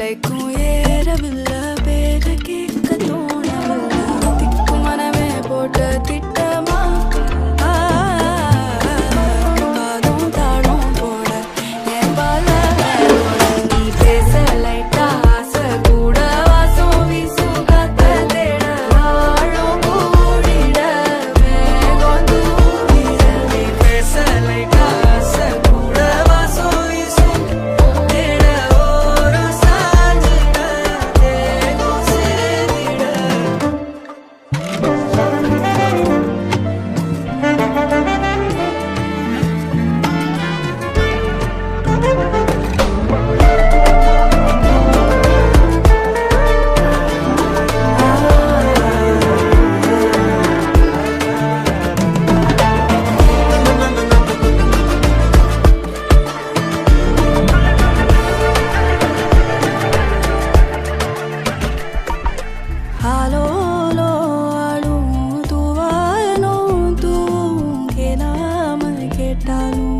தலைக்கும் ஏறவில்லை பேர கேட்க தோணவில்லை திக்கு மனமே போட்ட திட்டமா பாதம் தாழும் போட என் பால நீ பேச லைட்டா ஆசை கூட வாசம் வீசும் காத்த தேட ஆழம் கூடிட மேகம் தூரிட நீ பேச லைட்டா ஆசை கூட வாசம் வீசும் தேட ஓரம் சாஞ்சிட தேகம் சேர்ந்திட ஆலோலோ ஆளும் தூவாயனோ தூங்கேனாமல் கேட்டாலும்